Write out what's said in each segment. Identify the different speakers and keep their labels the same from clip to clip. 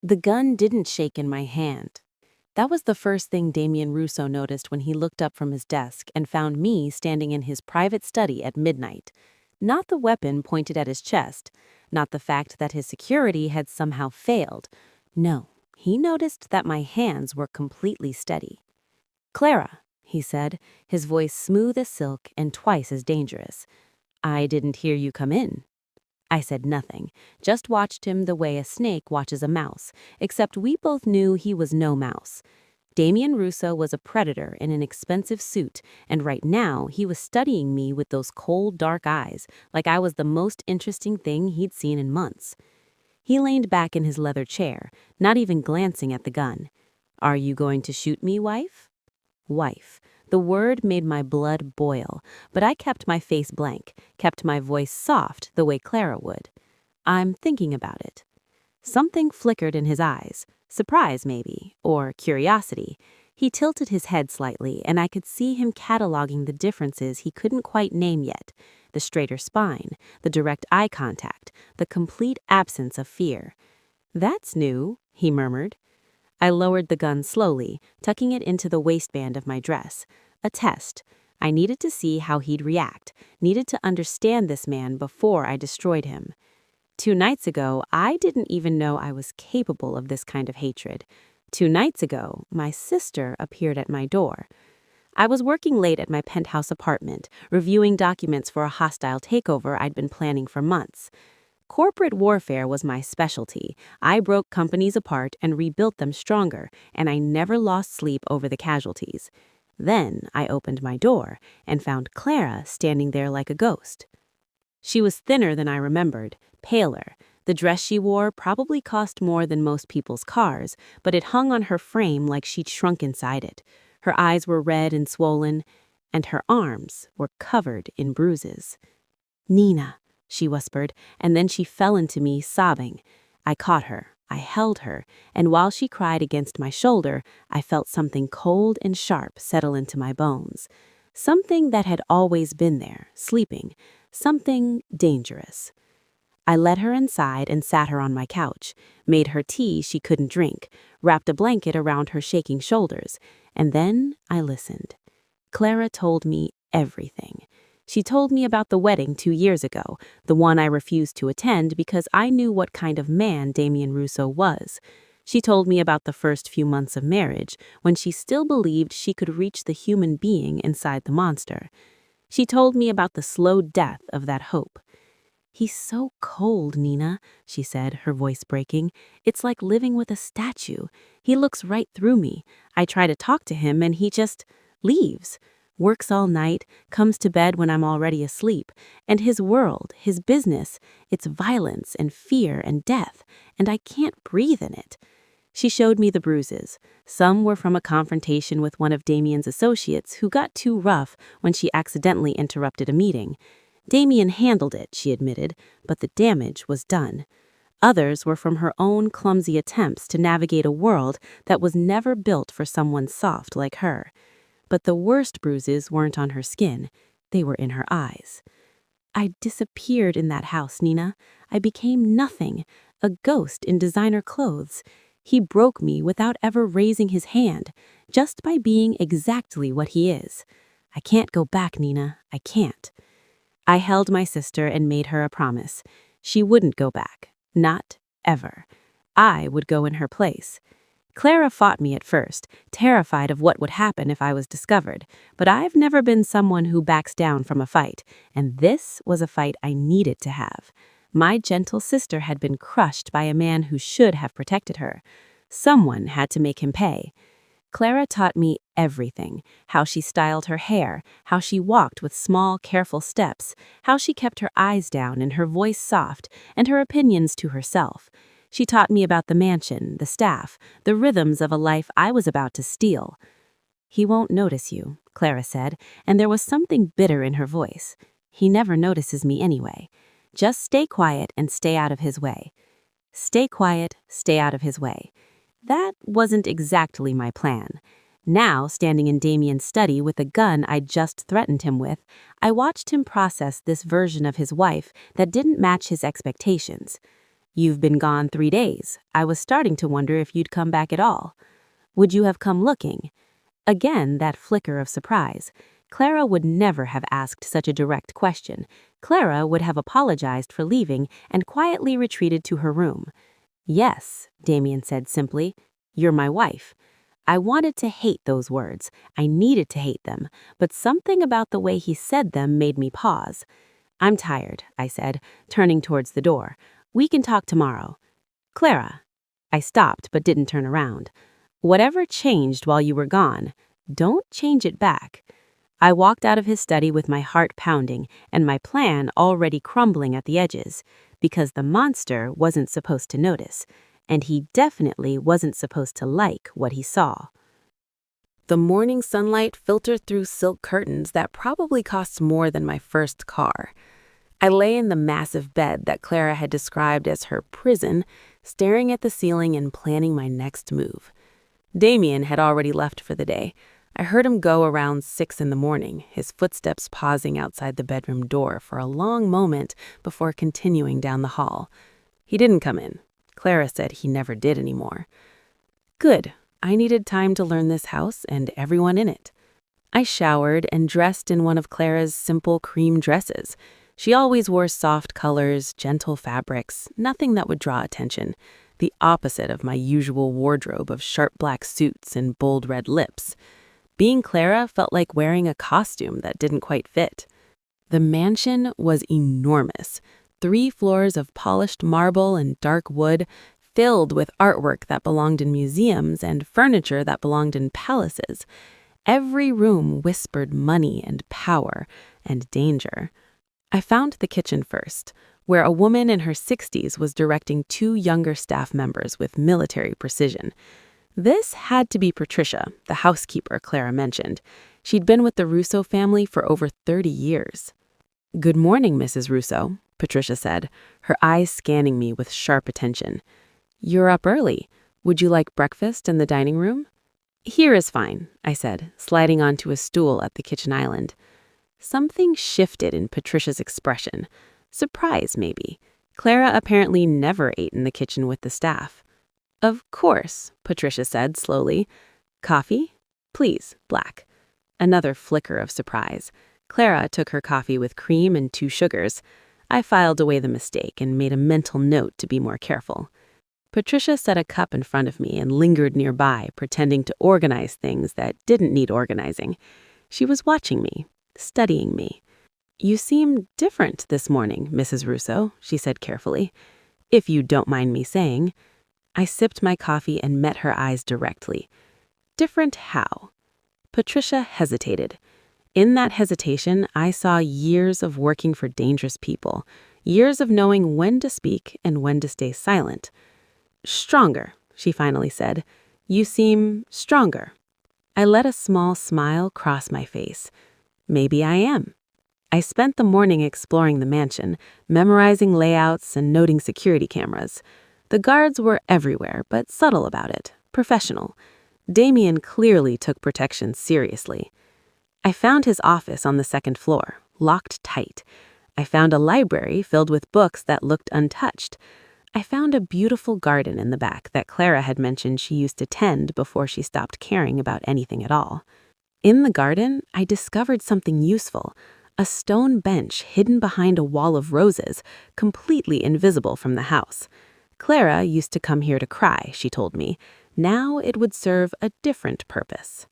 Speaker 1: The gun didn't shake in my hand. That was the first thing Damien Russo noticed when he looked up from his desk and found me standing in his private study at midnight. Not the weapon pointed at his chest, not the fact that his security had somehow failed. No, he noticed that my hands were completely steady. "Clara," he said, his voice smooth as silk and twice as dangerous. "I didn't hear you come in." I said nothing, just watched him the way a snake watches a mouse, except we both knew he was no mouse. Damien Russo was a predator in an expensive suit, and right now he was studying me with those cold, dark eyes, like I was the most interesting thing he'd seen in months. He leaned back in his leather chair, not even glancing at the gun. "Are you going to shoot me, wife?" Wife. The word made my blood boil, but I kept my face blank, kept my voice soft the way Clara would. "I'm thinking about it." Something flickered in his eyes, surprise maybe, or curiosity. He tilted his head slightly, and I could see him cataloging the differences he couldn't quite name yet. The straighter spine, the direct eye contact, the complete absence of fear. "That's new," he murmured. I lowered the gun slowly, tucking it into the waistband of my dress. A test. I needed to see how he'd react, needed to understand this man before I destroyed him. 2 nights ago, I didn't even know I was capable of this kind of hatred. 2 nights ago, my sister appeared at my door. I was working late at my penthouse apartment, reviewing documents for a hostile takeover I'd been planning for months. Corporate warfare was my specialty. I broke companies apart and rebuilt them stronger, and I never lost sleep over the casualties. Then I opened my door and found Clara standing there like a ghost. She was thinner than I remembered, paler. The dress she wore probably cost more than most people's cars, but it hung on her frame like she'd shrunk inside it. Her eyes were red and swollen, and her arms were covered in bruises. "Nina," she whispered, and then she fell into me, sobbing. I caught her, I held her, and while she cried against my shoulder, I felt something cold and sharp settle into my bones. Something that had always been there, sleeping. Something dangerous. I led her inside and sat her on my couch, made her tea she couldn't drink, wrapped a blanket around her shaking shoulders, and then I listened. Clara told me everything. She told me about the wedding 2 years ago, the one I refused to attend because I knew what kind of man Damien Russo was. She told me about the first few months of marriage, when she still believed she could reach the human being inside the monster. She told me about the slow death of that hope. "He's so cold, Nina," she said, her voice breaking. "It's like living with a statue. He looks right through me. I try to talk to him and he just leaves. Works all night, comes to bed when I'm already asleep, and his world, his business, it's violence and fear and death, and I can't breathe in it." She showed me the bruises. Some were from a confrontation with one of Damien's associates who got too rough when she accidentally interrupted a meeting. Damien handled it, she admitted, but the damage was done. Others were from her own clumsy attempts to navigate a world that was never built for someone soft like her. But the worst bruises weren't on her skin. They were in her eyes. "I disappeared in that house, Nina. I became nothing, a ghost in designer clothes. He broke me without ever raising his hand, just by being exactly what he is. I can't go back, Nina. I can't." I held my sister and made her a promise. She wouldn't go back. Not ever. I would go in her place. Clara fought me at first, terrified of what would happen if I was discovered, but I've never been someone who backs down from a fight, and this was a fight I needed to have. My gentle sister had been crushed by a man who should have protected her. Someone had to make him pay. Clara taught me everything, how she styled her hair, how she walked with small, careful steps, how she kept her eyes down and her voice soft, and her opinions to herself. She taught me about the mansion, the staff, the rhythms of a life I was about to steal. "He won't notice you," Clara said, and there was something bitter in her voice. "He never notices me anyway. Just stay quiet and stay out of his way." Stay quiet, stay out of his way. That wasn't exactly my plan. Now, standing in Damien's study with the gun I'd just threatened him with, I watched him process this version of his wife that didn't match his expectations. You've been gone 3 days. I was starting to wonder if you'd come back at all. Would you have come looking? Again, that flicker of surprise. Clara would never have asked such a direct question. Clara would have apologized for leaving and quietly retreated to her room. Yes, Damien said simply. You're my wife. I wanted to hate those words. I needed to hate them, but something about the way he said them made me pause. I'm tired, I said, turning towards the door. We can talk tomorrow. Clara. I stopped but didn't turn around. Whatever changed while you were gone, don't change it back. I walked out of his study with my heart pounding and my plan already crumbling at the edges, because the monster wasn't supposed to notice, and he definitely wasn't supposed to like what he saw. The morning sunlight filtered through silk curtains that probably cost more than my first car. I lay in the massive bed that Clara had described as her prison, staring at the ceiling and planning my next move. Damien had already left for the day. I heard him go around 6 in the morning, his footsteps pausing outside the bedroom door for a long moment before continuing down the hall. He didn't come in. Clara said he never did anymore. Good. I needed time to learn this house and everyone in it. I showered and dressed in one of Clara's simple cream dresses. She always wore soft colors, gentle fabrics, nothing that would draw attention, the opposite of my usual wardrobe of sharp black suits and bold red lips. Being Clara felt like wearing a costume that didn't quite fit. The mansion was enormous, 3 floors of polished marble and dark wood, filled with artwork that belonged in museums and furniture that belonged in palaces. Every room whispered money and power and danger. I found the kitchen first, where a woman in her 60s was directing 2 younger staff members with military precision. This had to be Patricia, the housekeeper Clara mentioned. She'd been with the Russo family for over 30 years. "Good morning, Mrs. Russo," Patricia said, her eyes scanning me with sharp attention. "You're up early. Would you like breakfast in the dining room?" "Here is fine," I said, sliding onto a stool at the kitchen island. Something shifted in Patricia's expression. Surprise, maybe. Clara apparently never ate in the kitchen with the staff. "Of course," Patricia said slowly. "Coffee? Please, black." Another flicker of surprise. Clara took her coffee with cream and 2 sugars. I filed away the mistake and made a mental note to be more careful. Patricia set a cup in front of me and lingered nearby, pretending to organize things that didn't need organizing. She was watching me, studying me. "You seem different this morning, Mrs. Russo," she said carefully. "If you don't mind me saying." I sipped my coffee and met her eyes directly. Different how? Patricia hesitated. In that hesitation, I saw years of working for dangerous people, years of knowing when to speak and when to stay silent. "Stronger," she finally said. "You seem stronger." I let a small smile cross my face. Maybe I am. I spent the morning exploring the mansion, memorizing layouts and noting security cameras. The guards were everywhere, but subtle about it, professional. Damien clearly took protection seriously. I found his office on the 2nd floor, locked tight. I found a library filled with books that looked untouched. I found a beautiful garden in the back that Clara had mentioned she used to tend before she stopped caring about anything at all. In the garden, I discovered something useful, a stone bench hidden behind a wall of roses, completely invisible from the house. Clara used to come here to cry, she told me. Now it would serve a different purpose.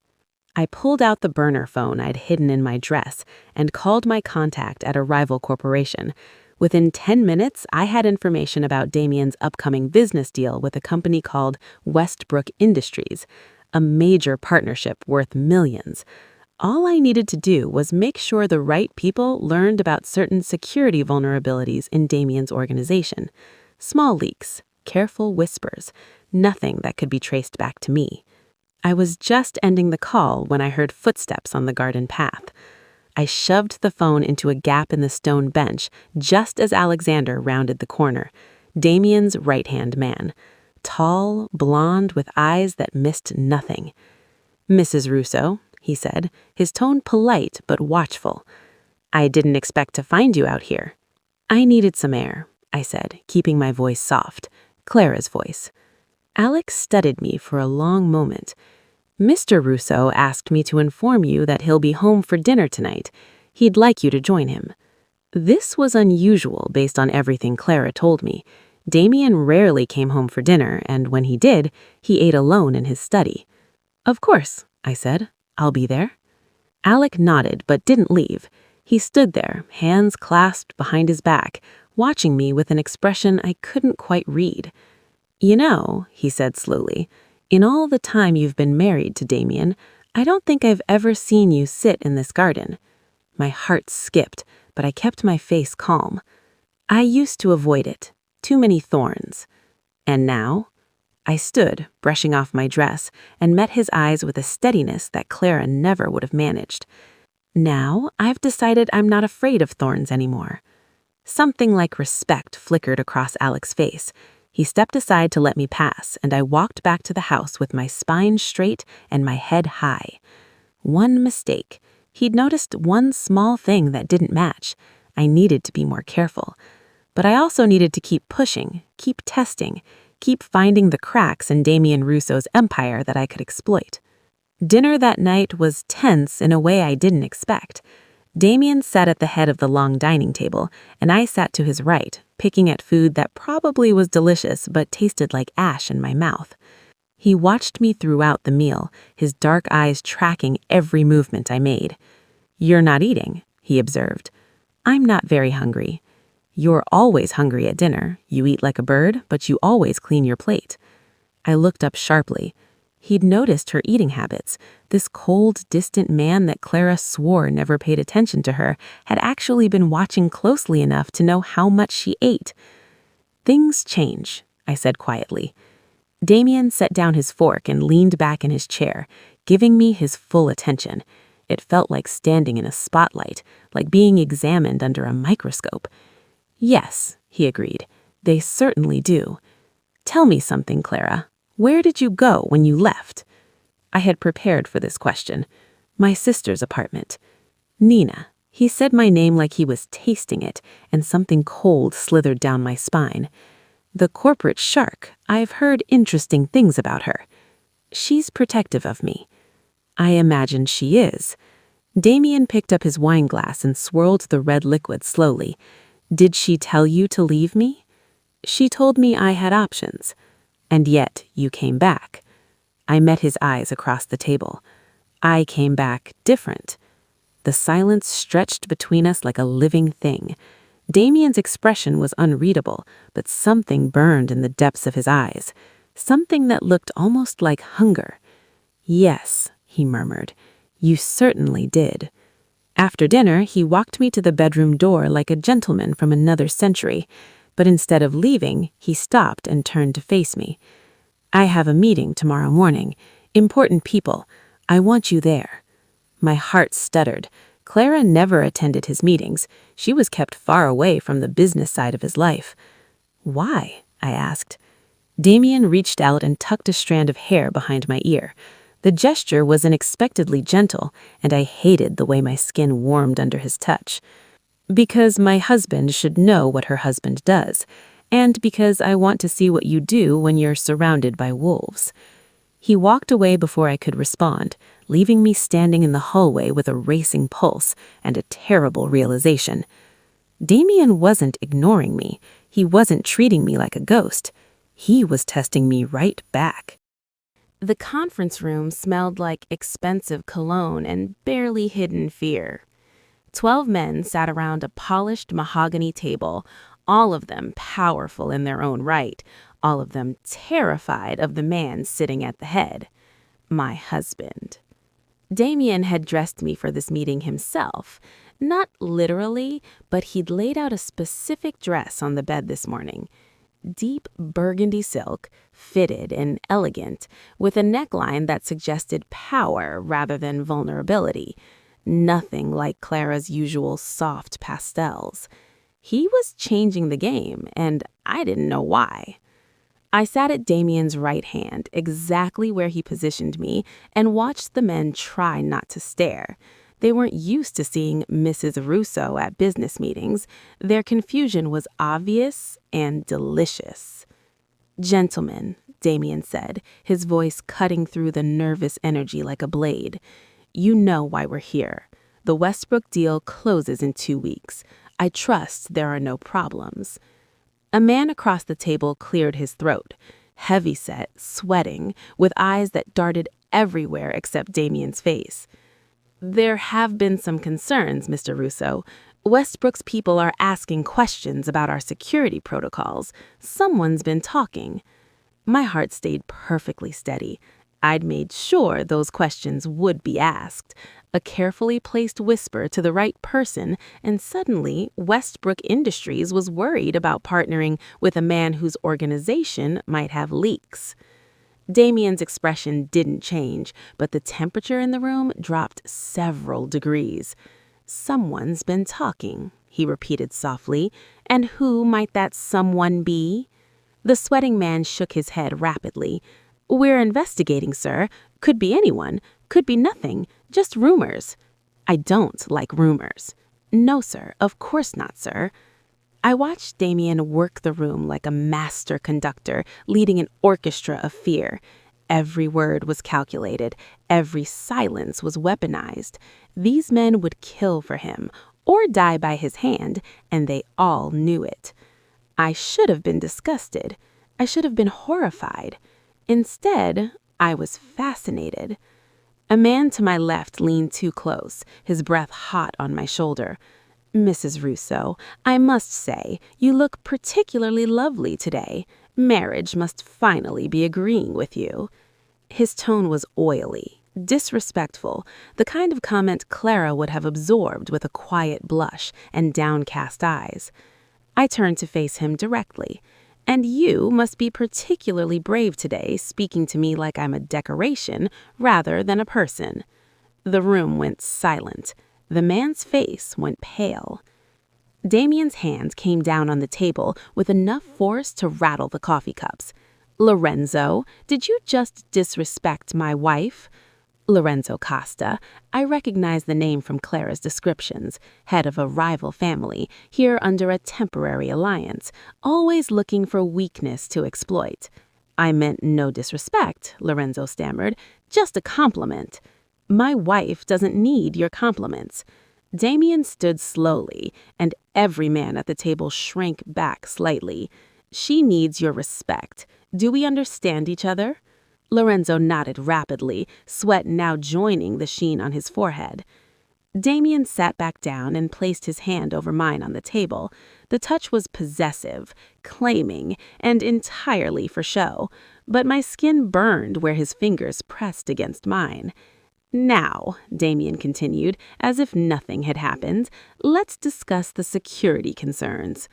Speaker 1: I pulled out the burner phone I'd hidden in my dress and called my contact at a rival corporation. Within 10 minutes, I had information about Damien's upcoming business deal with a company called Westbrook Industries, a major partnership worth millions. All I needed to do was make sure the right people learned about certain security vulnerabilities in Damien's organization. Small leaks, careful whispers, nothing that could be traced back to me. I was just ending the call when I heard footsteps on the garden path. I shoved the phone into a gap in the stone bench just as Alexander rounded the corner, Damien's right-hand man. Tall, blonde, with eyes that missed nothing. "Mrs. Russo," he said, his tone polite but watchful. "I didn't expect to find you out here." "I needed some air. I said, keeping my voice soft, Clara's voice. Alex studied me for a long moment. Mr. Russo asked me to inform you that he'll be home for dinner tonight. He'd like you to join him. This was unusual based on everything Clara told me. Damien rarely came home for dinner, and when he did, he ate alone in his study. Of course, I said. I'll be there. Alec nodded but didn't leave. He stood there, hands clasped behind his back, watching me with an expression I couldn't quite read. You know, he said slowly, in all the time you've been married to Damien, I don't think I've ever seen you sit in this garden. My heart skipped, but I kept my face calm. I used to avoid it. Too many thorns. And now? I stood, brushing off my dress, and met his eyes with a steadiness that Clara never would have managed. Now, I've decided I'm not afraid of thorns anymore. Something like respect flickered across Alec's face. He stepped aside to let me pass, and I walked back to the house with my spine straight and my head high. One mistake. He'd noticed one small thing that didn't match. I needed to be more careful. But I also needed to keep pushing, keep testing, keep finding the cracks in Damien Russo's empire that I could exploit. Dinner that night was tense in a way I didn't expect. Damien sat at the head of the long dining table, and I sat to his right, picking at food that probably was delicious but tasted like ash in my mouth. He watched me throughout the meal, his dark eyes tracking every movement I made. "You're not eating," he observed. "I'm not very hungry." "You're always hungry at dinner. You eat like a bird, but you always clean your plate." I looked up sharply. He'd noticed her eating habits. This cold, distant man that Clara swore never paid attention to her had actually been watching closely enough to know how much she ate. "Things change," I said quietly. Damien set down his fork and leaned back in his chair, giving me his full attention. It felt like standing in a spotlight, like being examined under a microscope. "Yes," he agreed, "they certainly do. Tell me something, Clara. Where did you go when you left?" I had prepared for this question. "My sister's apartment." "Nina." He said my name like he was tasting it, and something cold slithered down my spine. "The corporate shark. I've heard interesting things about her." "She's protective of me." I imagined she is. Damien picked up his wine glass and swirled the red liquid slowly. "Did she tell you to leave me?" "She told me I had options." "And yet you came back." I met his eyes across the table. "I came back different." The silence stretched between us like a living thing. Damien's expression was unreadable, but something burned in the depths of his eyes. Something that looked almost like hunger. "Yes," he murmured, "you certainly did." After dinner, he walked me to the bedroom door like a gentleman from another century. But instead of leaving, he stopped and turned to face me. "I have a meeting tomorrow morning. Important people. I want you there." My heart stuttered. Clara never attended his meetings. She was kept far away from the business side of his life. "Why?" I asked. Damien reached out and tucked a strand of hair behind my ear. The gesture was unexpectedly gentle, and I hated the way my skin warmed under his touch. "Because my husband should know what her husband does, and because I want to see what you do when you're surrounded by wolves." He walked away before I could respond, leaving me standing in the hallway with a racing pulse and a terrible realization. Damien wasn't ignoring me. He wasn't treating me like a ghost. He was testing me right back. The conference room smelled like expensive cologne and barely hidden fear. 12 men sat around a polished mahogany table, all of them powerful in their own right, all of them terrified of the man sitting at the head, my husband. Damien had dressed me for this meeting himself, not literally, but he'd laid out a specific dress on the bed this morning. Deep burgundy silk, fitted and elegant, with a neckline that suggested power rather than vulnerability. Nothing like Clara's usual soft pastels. He was changing the game, and I didn't know why. I sat at Damien's right hand, exactly where he positioned me, and watched the men try not to stare. They weren't used to seeing Mrs. Russo at business meetings. Their confusion was obvious and delicious. "Gentlemen," Damien said, his voice cutting through the nervous energy like a blade, "you know why we're here. The Westbrook deal closes in 2 weeks. I trust there are no problems." A man across the table cleared his throat, heavy-set, sweating, with eyes that darted everywhere except Damien's face. "There have been some concerns, Mr. Russo. Westbrook's people are asking questions about our security protocols. Someone's been talking." My heart stayed perfectly steady. I'd made sure those questions would be asked. A carefully placed whisper to the right person, and suddenly Westbrook Industries was worried about partnering with a man whose organization might have leaks. Damien's expression didn't change, but the temperature in the room dropped several degrees. "Someone's been talking," he repeated softly. "And who might that someone be?" The sweating man shook his head rapidly. "We're investigating, sir. Could be anyone. Could be nothing. Just rumors." "I don't like rumors." "No, sir. Of course not, sir." I watched Damien work the room like a master conductor, leading an orchestra of fear. Every word was calculated. Every silence was weaponized. These men would kill for him or die by his hand, and they all knew it. I should have been disgusted. I should have been horrified. Instead, I was fascinated. A man to my left leaned too close, his breath hot on my shoulder. "Mrs. Russo, I must say, you look particularly lovely today. Marriage must finally be agreeing with you." His tone was oily, disrespectful, the kind of comment Clara would have absorbed with a quiet blush and downcast eyes. I turned to face him directly. "And you must be particularly brave today, speaking to me like I'm a decoration rather than a person." The room went silent. The man's face went pale. Damien's hand came down on the table with enough force to rattle the coffee cups. "Lorenzo, did you just disrespect my wife?" Lorenzo Costa. I recognized the name from Clara's descriptions, head of a rival family, here under a temporary alliance, always looking for weakness to exploit. "I meant no disrespect," Lorenzo stammered, "just a compliment." "My wife doesn't need your compliments." Damien stood slowly, and every man at the table shrank back slightly. "She needs your respect. Do we understand each other?" Lorenzo nodded rapidly, sweat now joining the sheen on his forehead. Damien sat back down and placed his hand over mine on the table. The touch was possessive, claiming, and entirely for show, but my skin burned where his fingers pressed against mine. "Now," Damien continued, as if nothing had happened, "let's discuss the security concerns."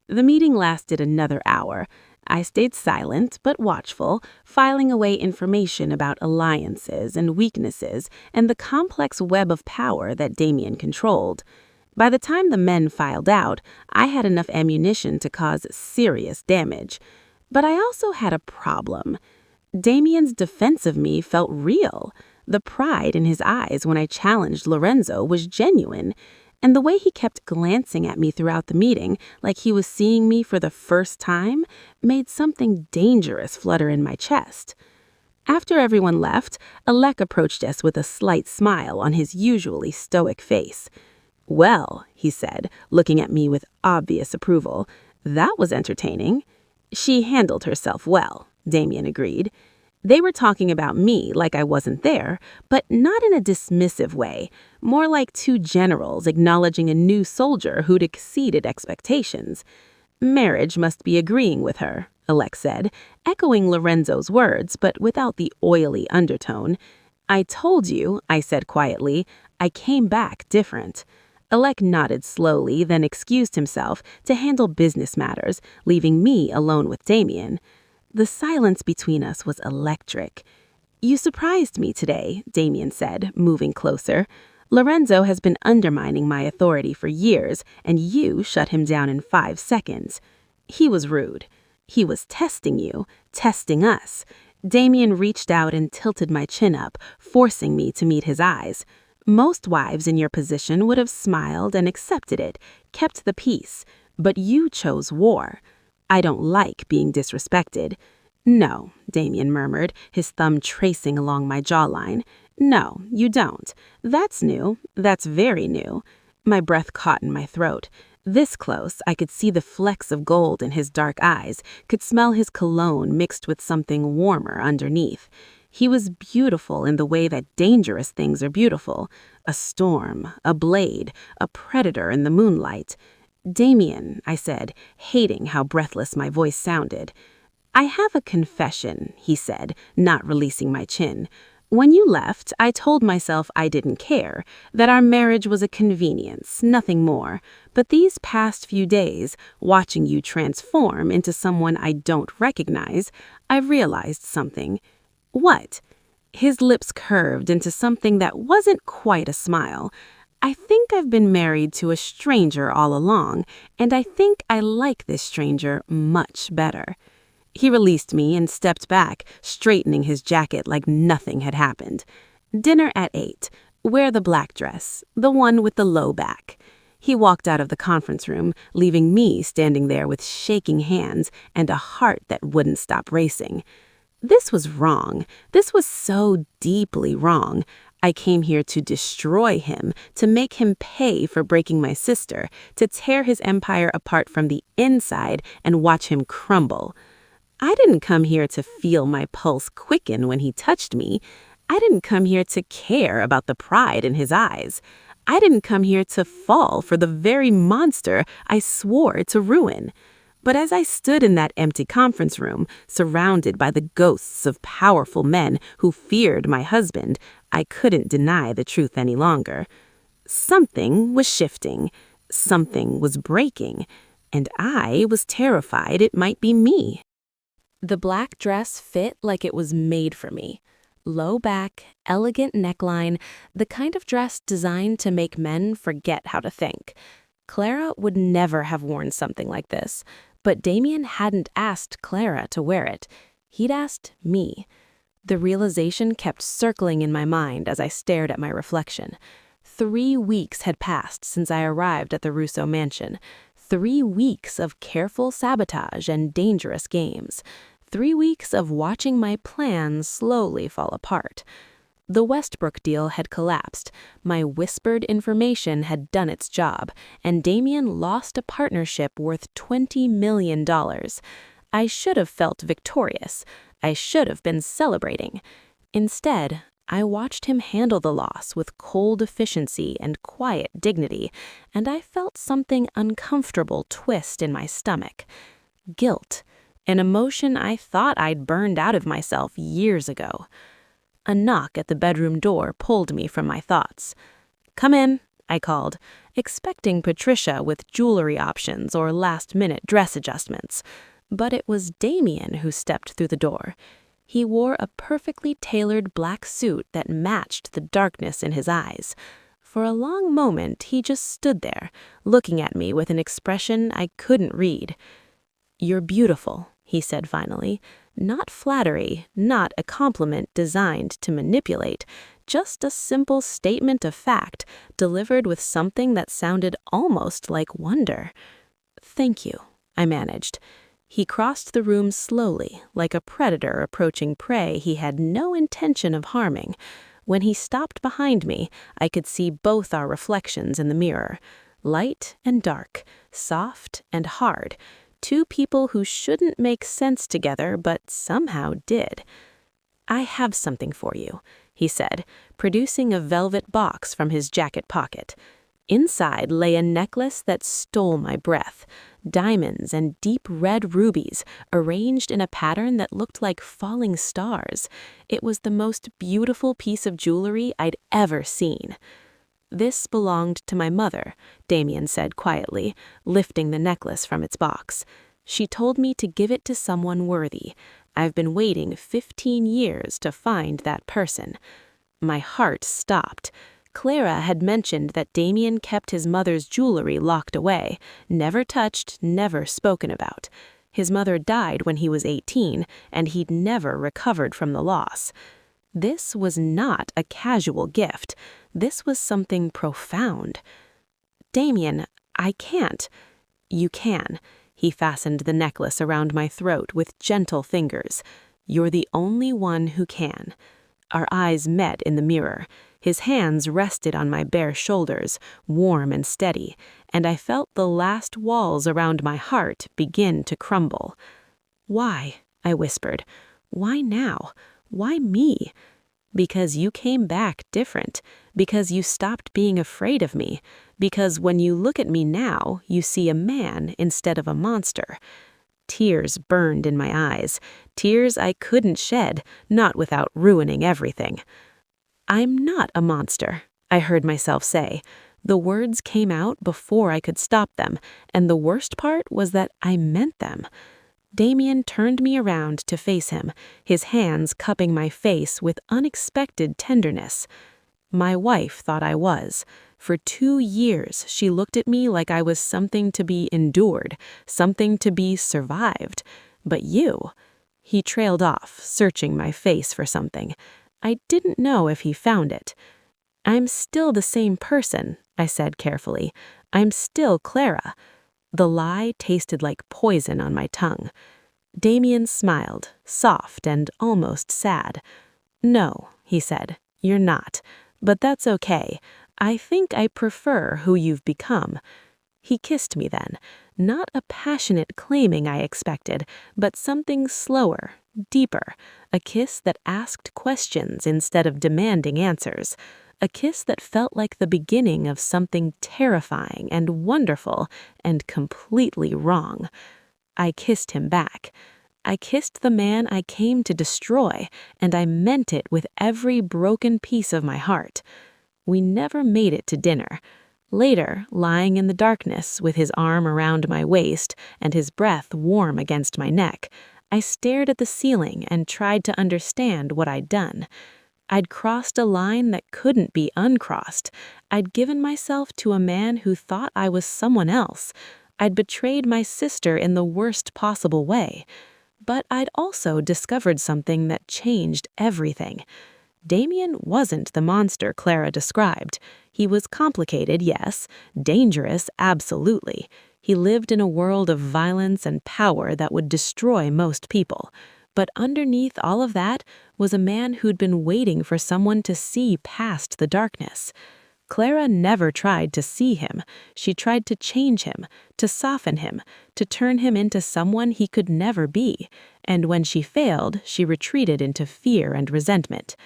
Speaker 1: The meeting lasted another hour. I stayed silent but watchful, filing away information about alliances and weaknesses and the complex web of power that Damien controlled. By the time the men filed out, I had enough ammunition to cause serious damage. But I also had a problem. Damien's defense of me felt real. The pride in his eyes when I challenged Lorenzo was genuine. And the way he kept glancing at me throughout the meeting, like he was seeing me for the first time, made something dangerous flutter in my chest. After everyone left, Alec approached us with a slight smile on his usually stoic face. "Well," he said, looking at me with obvious approval, "that was entertaining." "She handled herself well," Damien agreed. They were talking about me like I wasn't there, but not in a dismissive way, more like two generals acknowledging a new soldier who'd exceeded expectations. "Marriage must be agreeing with her," Alec said, echoing Lorenzo's words, but without the oily undertone. "I told you," I said quietly, "I came back different." Alec nodded slowly, then excused himself to handle business matters, leaving me alone with Damien. The silence between us was electric. "You surprised me today," Damien said, moving closer. "Lorenzo has been undermining my authority for years, and you shut him down in 5 seconds. He was rude. He was testing you, testing us." Damien reached out and tilted my chin up, forcing me to meet his eyes. Most wives in your position would have smiled and accepted it, kept the peace, but you chose war. I don't like being disrespected." "No," Damien murmured, his thumb tracing along my jawline. "No, you don't. That's new. That's very new." My breath caught in my throat. This close, I could see the flecks of gold in his dark eyes, could smell his cologne mixed with something warmer underneath. He was beautiful in the way that dangerous things are beautiful. A storm, a blade, a predator in the moonlight. "Damien," I said, hating how breathless my voice sounded. "I have a confession," he said, not releasing my chin. "When you left, I told myself I didn't care, that our marriage was a convenience, nothing more. But these past few days, watching you transform into someone I don't recognize, I've realized something." "What?" His lips curved into something that wasn't quite a smile. "I think I've been married to a stranger all along, and I think I like this stranger much better." He released me and stepped back, straightening his jacket like nothing had happened. "Dinner at 8. Wear the black dress, the one with the low back." He walked out of the conference room, leaving me standing there with shaking hands and a heart that wouldn't stop racing. This was wrong. This was so deeply wrong. I came here to destroy him, to make him pay for breaking my sister, to tear his empire apart from the inside and watch him crumble. I didn't come here to feel my pulse quicken when he touched me. I didn't come here to care about the pride in his eyes. I didn't come here to fall for the very monster I swore to ruin. But as I stood in that empty conference room, surrounded by the ghosts of powerful men who feared my husband, I couldn't deny the truth any longer. Something was shifting. Something was breaking. And I was terrified it might be me. The black dress fit like it was made for me. Low back, elegant neckline, the kind of dress designed to make men forget how to think. Clara would never have worn something like this, but Damien hadn't asked Clara to wear it. He'd asked me. The realization kept circling in my mind as I stared at my reflection. 3 weeks had passed since I arrived at the Russo mansion. 3 weeks of careful sabotage and dangerous games. 3 weeks of watching my plans slowly fall apart. The Westbrook deal had collapsed. My whispered information had done its job, and Damien lost a partnership worth $20 million. I should have felt victorious. I should have been celebrating. Instead, I watched him handle the loss with cold efficiency and quiet dignity, and I felt something uncomfortable twist in my stomach. Guilt, an emotion I thought I'd burned out of myself years ago. A knock at the bedroom door pulled me from my thoughts. "Come in," I called, expecting Patricia with jewelry options or last-minute dress adjustments. But it was Damien who stepped through the door. He wore a perfectly tailored black suit that matched the darkness in his eyes. For a long moment, he just stood there, looking at me with an expression I couldn't read. "You're beautiful," he said finally. Not flattery, not a compliment designed to manipulate, just a simple statement of fact delivered with something that sounded almost like wonder. "Thank you," I managed. He crossed the room slowly, like a predator approaching prey he had no intention of harming. When he stopped behind me, I could see both our reflections in the mirror. Light and dark, soft and hard. 2 people who shouldn't make sense together, but somehow did. "I have something for you," he said, producing a velvet box from his jacket pocket. Inside lay a necklace that stole my breath. Diamonds and deep red rubies, arranged in a pattern that looked like falling stars. It was the most beautiful piece of jewelry I'd ever seen. "This belonged to my mother," Damien said quietly, lifting the necklace from its box. "She told me to give it to someone worthy. I've been waiting 15 years to find that person." My heart stopped. Clara had mentioned that Damien kept his mother's jewelry locked away, never touched, never spoken about. His mother died when he was 18, and he'd never recovered from the loss. This was not a casual gift. This was something profound. "Damien, I can't." "You can." He fastened the necklace around my throat with gentle fingers. "You're the only one who can." Our eyes met in the mirror. His hands rested on my bare shoulders, warm and steady, and I felt the last walls around my heart begin to crumble. "Why?" I whispered. "Why now? Why me?" "Because you came back different. Because you stopped being afraid of me. Because when you look at me now, you see a man instead of a monster." Tears burned in my eyes, tears I couldn't shed, not without ruining everything. "I'm not a monster," I heard myself say. The words came out before I could stop them, and the worst part was that I meant them. Damien turned me around to face him, his hands cupping my face with unexpected tenderness. My wife thought I was. For 2 years, she looked at me like I was something to be endured, something to be survived. But you... He trailed off, searching my face for something. I didn't know if he found it. "I'm still the same person," I said carefully. "I'm still Clara." The lie tasted like poison on my tongue. Damien smiled, soft and almost sad. "No," he said, "you're not. But that's okay. I think I prefer who you've become." He kissed me then, not a passionate claiming I expected, but something slower, deeper, a kiss that asked questions instead of demanding answers, a kiss that felt like the beginning of something terrifying and wonderful and completely wrong. I kissed him back. I kissed the man I came to destroy, and I meant it with every broken piece of my heart. We never made it to dinner. Later, lying in the darkness with his arm around my waist and his breath warm against my neck, I stared at the ceiling and tried to understand what I'd done. I'd crossed a line that couldn't be uncrossed. I'd given myself to a man who thought I was someone else. I'd betrayed my sister in the worst possible way. But I'd also discovered something that changed everything. Damien wasn't the monster Clara described. He was complicated, yes, dangerous, absolutely. He lived in a world of violence and power that would destroy most people. But underneath all of that was a man who'd been waiting for someone to see past the darkness. Clara never tried to see him. She tried to change him, to soften him, to turn him into someone he could never be. And when she failed, she retreated into fear and resentment.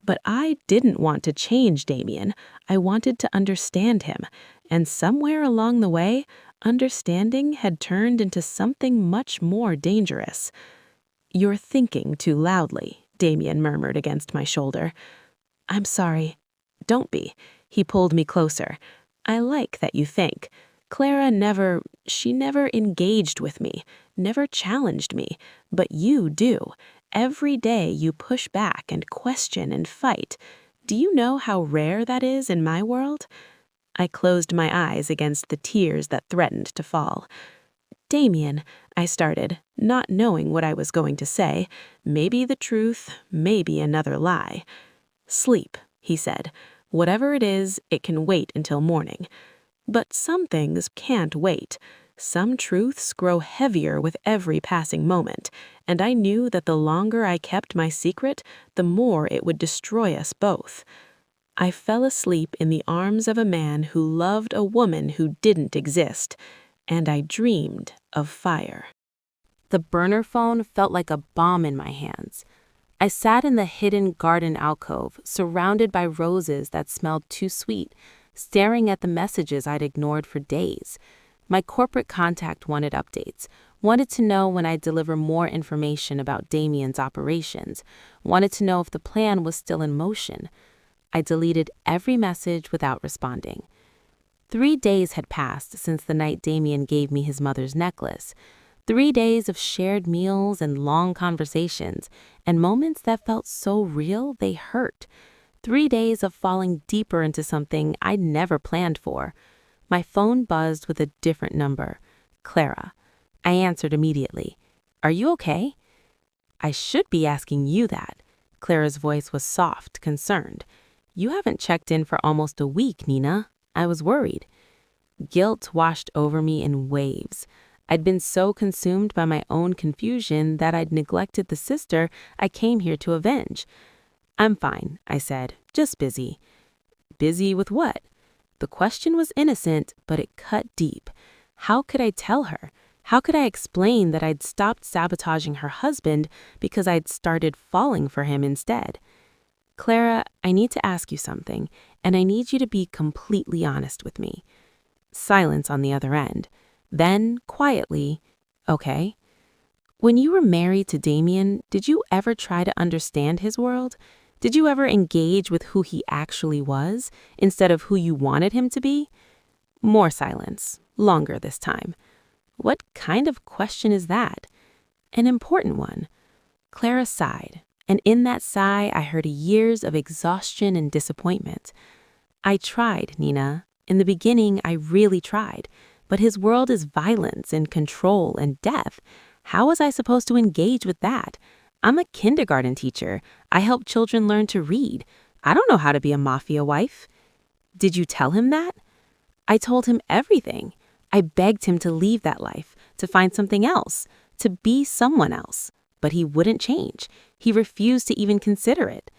Speaker 1: But I didn't want to change Damien. I wanted to understand him. And somewhere along the way, understanding had turned into something much more dangerous. "You're thinking too loudly," Damien murmured against my shoulder. "I'm sorry." "Don't be." He pulled me closer. "I like that you think. Clara never engaged with me, never challenged me, but you do. Every day you push back and question and fight. Do you know how rare that is in my world?" I closed my eyes against the tears that threatened to fall. "Damien," I started, not knowing what I was going to say. Maybe the truth, maybe another lie. "Sleep," he said. "Whatever it is, it can wait until morning." But some things can't wait. Some truths grow heavier with every passing moment, and I knew that the longer I kept my secret, the more it would destroy us both. I fell asleep in the arms of a man who loved a woman who didn't exist, and I dreamed of fire. The burner phone felt like a bomb in my hands. I sat in the hidden garden alcove, surrounded by roses that smelled too sweet, staring at the messages I'd ignored for days. My corporate contact wanted updates, wanted to know when I'd deliver more information about Damien's operations, wanted to know if the plan was still in motion. I deleted every message without responding. 3 days had passed since the night Damien gave me his mother's necklace. 3 days of shared meals and long conversations, and moments that felt so real they hurt. 3 days of falling deeper into something I'd never planned for. My phone buzzed with a different number. Clara. I answered immediately. "Are you okay?" "I should be asking you that." Clara's voice was soft, concerned. "You haven't checked in for almost a week, Nina. I was worried." Guilt washed over me in waves. I'd been so consumed by my own confusion that I'd neglected the sister I came here to avenge. "I'm fine," I said, "just busy." Busy with what? The question was innocent, but it cut deep. How could I tell her? How could I explain that I'd stopped sabotaging her husband because I'd started falling for him instead? "Clara, I need to ask you something, and I need you to be completely honest with me." Silence on the other end. Then, quietly, "Okay. When you were married to Damien, did you ever try to understand his world? Did you ever engage with who he actually was, instead of who you wanted him to be?" More silence, longer this time. What kind of question is that? An important one. Clara sighed, and in that sigh I heard years of exhaustion and disappointment. "I tried, Nina. In the beginning, I really tried. But his world is violence and control and death. How was I supposed to engage with that? I'm a kindergarten teacher. I help children learn to read. I don't know how to be a mafia wife." "Did you tell him that?" "I told him everything. I begged him to leave that life, to find something else, to be someone else. But he wouldn't change. He refused to even consider it."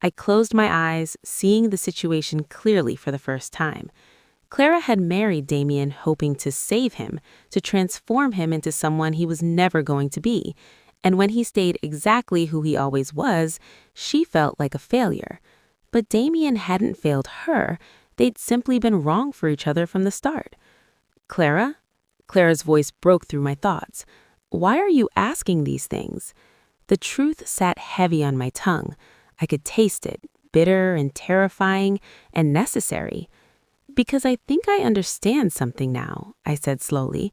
Speaker 1: I closed my eyes, seeing the situation clearly for the first time. Clara had married Damien hoping to save him, to transform him into someone he was never going to be. And when he stayed exactly who he always was, she felt like a failure. But Damien hadn't failed her. They'd simply been wrong for each other from the start. "Clara?" Clara's voice broke through my thoughts. "Why are you asking these things?" The truth sat heavy on my tongue. I could taste it, bitter and terrifying and necessary. "Because I think I understand something now," I said slowly.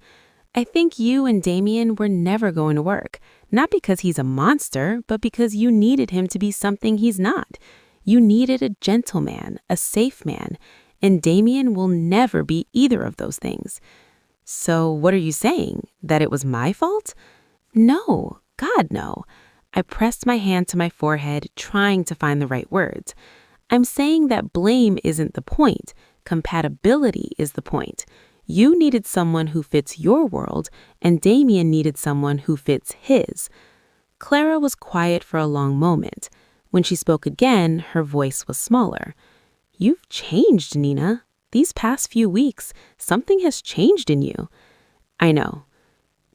Speaker 1: "I think you and Damien were never going to work, not because he's a monster, but because you needed him to be something he's not. You needed a gentleman, a safe man, and Damien will never be either of those things." "So what are you saying? That it was my fault?" "No, God, no." I pressed my hand to my forehead, trying to find the right words. "I'm saying that blame isn't the point. Compatibility is the point. You needed someone who fits your world, and Damien needed someone who fits his." Clara was quiet for a long moment. When she spoke again, her voice was smaller. "You've changed, Nina. These past few weeks, something has changed in you." "I know."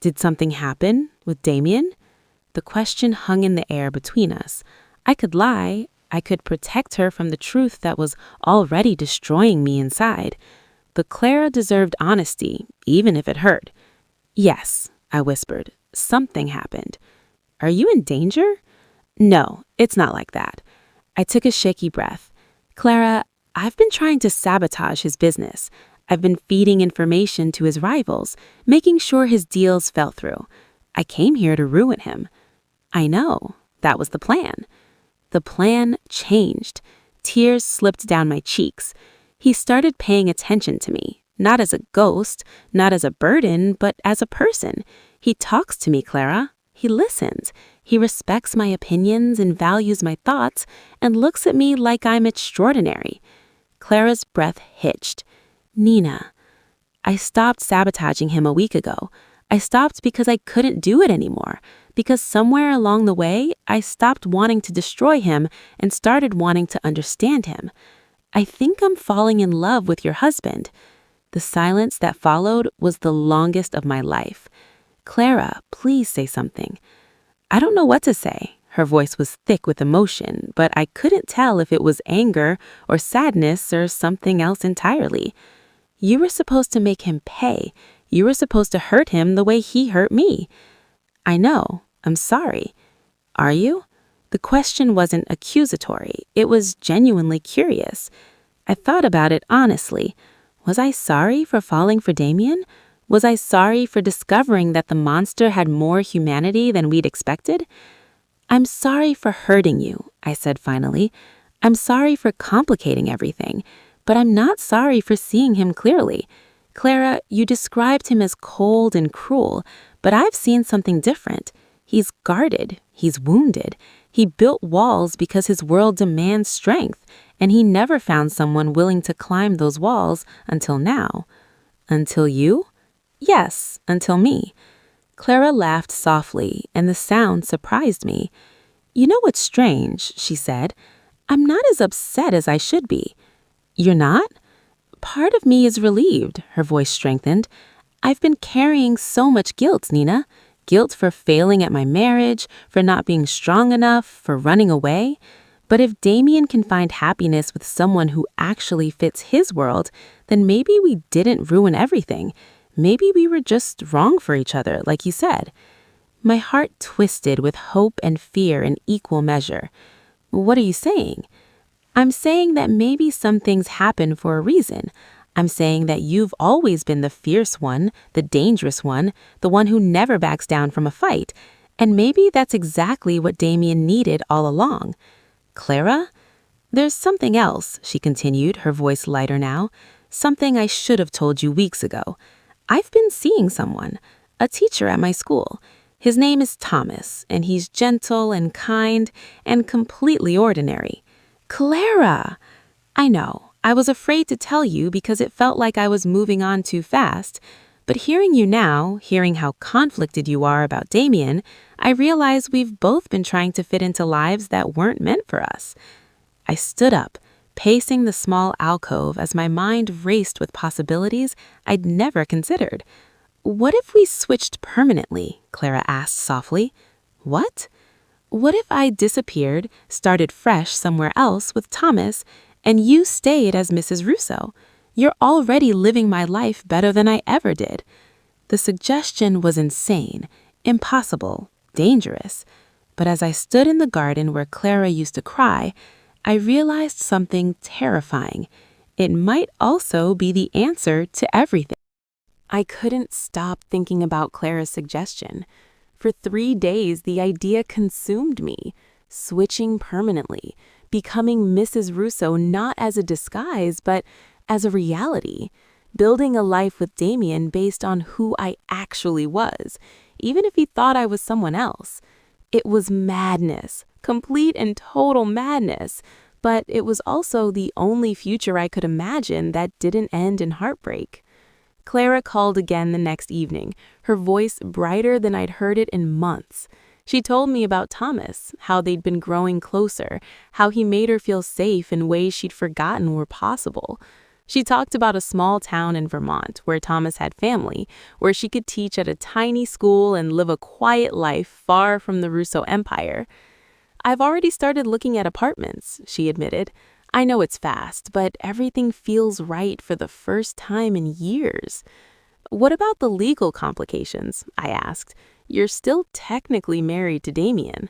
Speaker 1: "Did something happen with Damien?" The question hung in the air between us. I could lie. I could protect her from the truth that was already destroying me inside. But Clara deserved honesty, even if it hurt. "Yes," I whispered. "Something happened." "Are you in danger?" "No, it's not like that." I took a shaky breath. "Clara, I've been trying to sabotage his business. I've been feeding information to his rivals, making sure his deals fell through. I came here to ruin him." "I know. That was the plan." The plan changed. Tears slipped down my cheeks. He started paying attention to me, not as a ghost, not as a burden, but as a person. He talks to me, Clara. He listens. He respects my opinions and values my thoughts and looks at me like I'm extraordinary. Clara's breath hitched. "Nina." "I stopped sabotaging him a week ago. I stopped because I couldn't do it anymore. Because somewhere along the way, I stopped wanting to destroy him and started wanting to understand him. I think I'm falling in love with your husband." The silence that followed was the longest of my life. "Clara, please say something." I don't know what to say. Her voice was thick with emotion, but I couldn't tell if it was anger or sadness or something else entirely. "You were supposed to make him pay. You were supposed to hurt him the way he hurt me." "I know. I'm sorry." "Are you?" The question wasn't accusatory. It was genuinely curious. I thought about it honestly. Was I sorry for falling for Damien? Was I sorry for discovering that the monster had more humanity than we'd expected? "I'm sorry for hurting you," I said finally. "I'm sorry for complicating everything, but I'm not sorry for seeing him clearly. Clara, you described him as cold and cruel, but I've seen something different. He's guarded. He's wounded. He built walls because his world demands strength, and he never found someone willing to climb those walls until now. Until you? Yes, until me. Clara laughed softly, and the sound surprised me. You know what's strange, she said. I'm not as upset as I should be. You're not? Part of me is relieved, her voice strengthened. I've been carrying so much guilt, Nina. Guilt for failing at my marriage, for not being strong enough, for running away. But if Damien can find happiness with someone who actually fits his world, then maybe we didn't ruin everything. Maybe we were just wrong for each other, like you said. My heart twisted with hope and fear in equal measure. What are you saying? I'm saying that maybe some things happen for a reason. I'm saying that you've always been the fierce one, the dangerous one, the one who never backs down from a fight. And maybe that's exactly what Damien needed all along. Clara? There's something else, she continued, her voice lighter now. Something I should have told you weeks ago. I've been seeing someone, a teacher at my school. His name is Thomas, and he's gentle and kind and completely ordinary. Clara! I know, I was afraid to tell you because it felt like I was moving on too fast. But hearing you now, hearing how conflicted you are about Damien, I realize we've both been trying to fit into lives that weren't meant for us. I stood up, pacing the small alcove as my mind raced with possibilities I'd never considered. What if we switched permanently? Clara asked softly. What? What if I disappeared, started fresh somewhere else with Thomas, and you stayed as Mrs. Russo? You're already living my life better than I ever did. The suggestion was insane, impossible, dangerous. But as I stood in the garden where Clara used to cry, I realized something terrifying. It might also be the answer to everything. I couldn't stop thinking about Clara's suggestion. For 3 days, the idea consumed me, switching permanently, becoming Mrs. Russo not as a disguise, but as a reality, building a life with Damien based on who I actually was, even if he thought I was someone else. It was madness, complete and total madness, but it was also the only future I could imagine that didn't end in heartbreak. Clara called again the next evening, her voice brighter than I'd heard it in months. She told me about Thomas, how they'd been growing closer, how he made her feel safe in ways she'd forgotten were possible. She talked about a small town in Vermont where Thomas had family, where she could teach at a tiny school and live a quiet life far from the Russo empire. I've already started looking at apartments, she admitted. I know it's fast, but everything feels right for the first time in years. What about the legal complications? I asked. You're still technically married to Damien.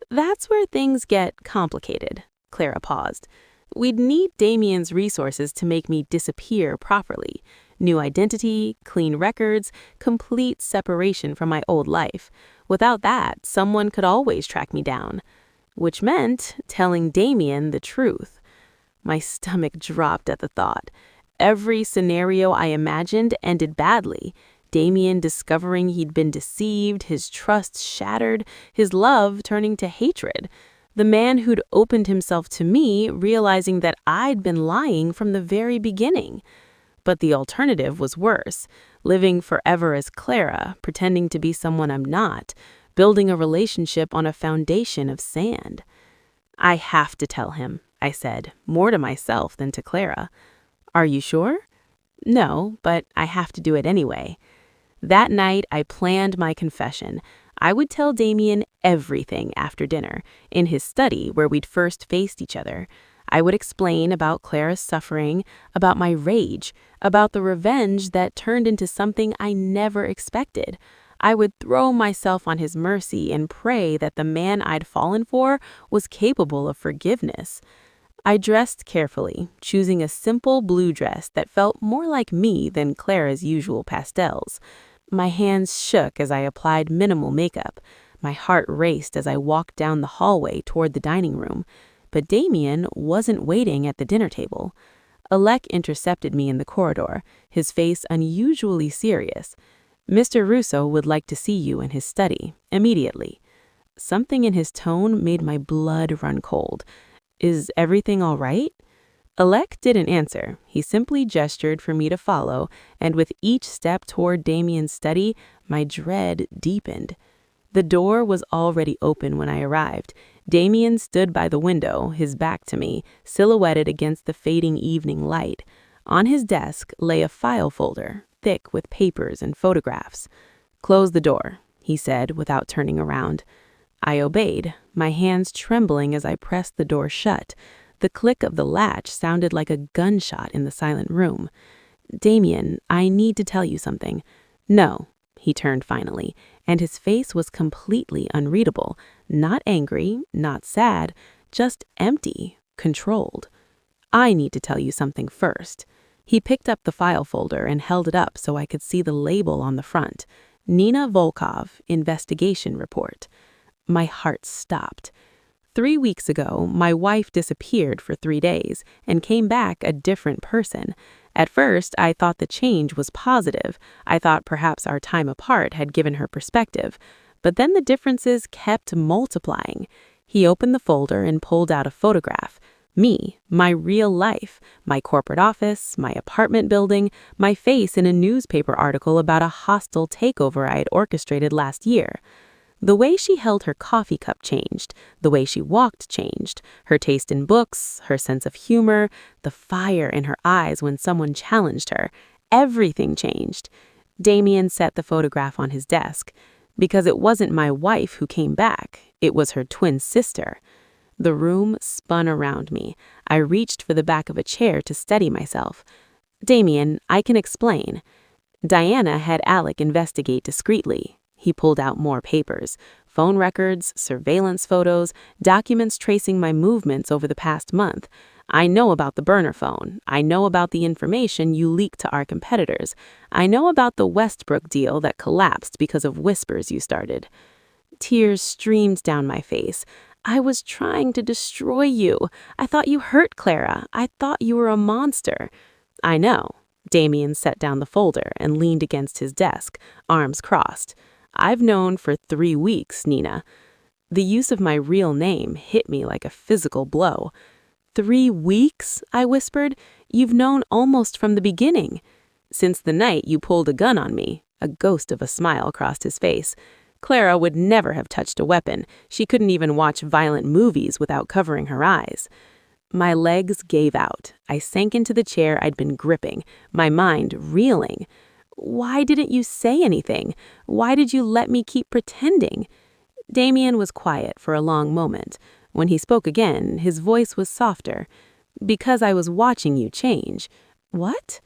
Speaker 1: That's where things get complicated. Clara paused. We'd need Damien's resources to make me disappear properly. New identity, clean records, complete separation from my old life. Without that, someone could always track me down. Which meant telling Damien the truth. My stomach dropped at the thought. Every scenario I imagined ended badly. Damien discovering he'd been deceived, his trust shattered, his love turning to hatred. The man who'd opened himself to me realizing that I'd been lying from the very beginning. But the alternative was worse, living forever as Clara, pretending to be someone I'm not, building a relationship on a foundation of sand. I have to tell him, I said, more to myself than to Clara. Are you sure? No, but I have to do it anyway. That night, I planned my confession. I would tell Damien everything after dinner, in his study where we'd first faced each other. I would explain about Clara's suffering, about my rage, about the revenge that turned into something I never expected. I would throw myself on his mercy and pray that the man I'd fallen for was capable of forgiveness. I dressed carefully, choosing a simple blue dress that felt more like me than Clara's usual pastels. My hands shook as I applied minimal makeup. My heart raced as I walked down the hallway toward the dining room. But Damien wasn't waiting at the dinner table. Alec intercepted me in the corridor, his face unusually serious. Mr. Russo would like to see you in his study, immediately. Something in his tone made my blood run cold. Is everything all right? Alec didn't answer. He simply gestured for me to follow, and with each step toward Damien's study, my dread deepened. The door was already open when I arrived. Damien stood by the window, his back to me, silhouetted against the fading evening light. On his desk lay a file folder, thick with papers and photographs. "Close the door," he said without turning around. I obeyed, my hands trembling as I pressed the door shut. The click of the latch sounded like a gunshot in the silent room. "Damien, I need to tell you something." "No," he turned finally, and his face was completely unreadable. Not angry, not sad, just empty, controlled. "I need to tell you something first." He picked up the file folder and held it up so I could see the label on the front. Nina Volkov, Investigation Report. My heart stopped. 3 weeks ago, my wife disappeared for 3 days and came back a different person. At first, I thought the change was positive. I thought perhaps our time apart had given her perspective. But then the differences kept multiplying. He opened the folder and pulled out a photograph. Me, my real life, my corporate office, my apartment building, my face in a newspaper article about a hostile takeover I had orchestrated last year. The way she held her coffee cup changed, the way she walked changed, her taste in books, her sense of humor, the fire in her eyes when someone challenged her. Everything changed. Damien set the photograph on his desk. Because it wasn't my wife who came back, it was her twin sister. The room spun around me. I reached for the back of a chair to steady myself. "Damien, I can explain." Diana had Alec investigate discreetly. He pulled out more papers, phone records, surveillance photos, documents tracing my movements over the past month. I know about the burner phone. I know about the information you leaked to our competitors. I know about the Westbrook deal that collapsed because of whispers you started. Tears streamed down my face. "I was trying to destroy you. I thought you hurt Clara. I thought you were a monster." "I know." Damien set down the folder and leaned against his desk, arms crossed. "I've known for 3 weeks, Nina." The use of my real name hit me like a physical blow. "3 weeks?" I whispered. "You've known almost from the beginning." "Since the night you pulled a gun on me." A ghost of a smile crossed his face. "Clara would never have touched a weapon. She couldn't even watch violent movies without covering her eyes." My legs gave out. I sank into the chair I'd been gripping, my mind reeling. "Why didn't you say anything? Why did you let me keep pretending?" Damien was quiet for a long moment. When he spoke again, his voice was softer. "Because I was watching you change." "What?"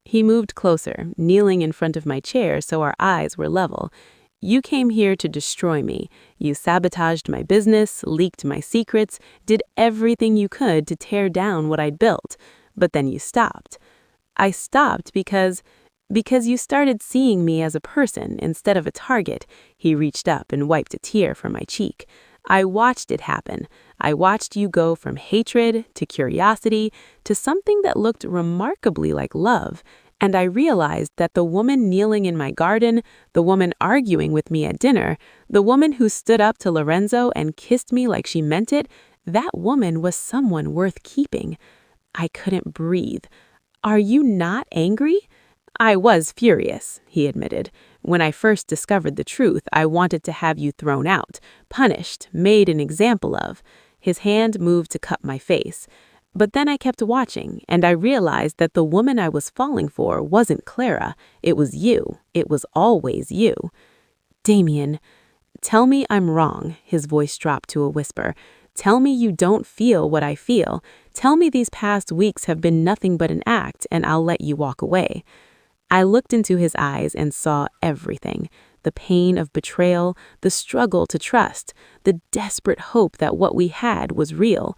Speaker 1: He moved closer, kneeling in front of my chair so our eyes were level. "You came here to destroy me. You sabotaged my business, leaked my secrets, did everything you could to tear down what I'd built. But then you stopped." "I stopped because you started seeing me as a person instead of a target." He reached up and wiped a tear from my cheek. "I watched it happen. I watched you go from hatred to curiosity to something that looked remarkably like love. And I realized that the woman kneeling in my garden, the woman arguing with me at dinner, the woman who stood up to Lorenzo and kissed me like she meant it, that woman was someone worth keeping." I couldn't breathe. "Are you not angry?" "I was furious," he admitted. "When I first discovered the truth, I wanted to have you thrown out, punished, made an example of." His hand moved to cup my face. But then I kept watching, and I realized that the woman I was falling for wasn't Clara. It was you. It was always you. "Damien, tell me I'm wrong." His voice dropped to a whisper. "Tell me you don't feel what I feel. Tell me these past weeks have been nothing but an act, and I'll let you walk away." I looked into his eyes and saw everything. The pain of betrayal, the struggle to trust, the desperate hope that what we had was real.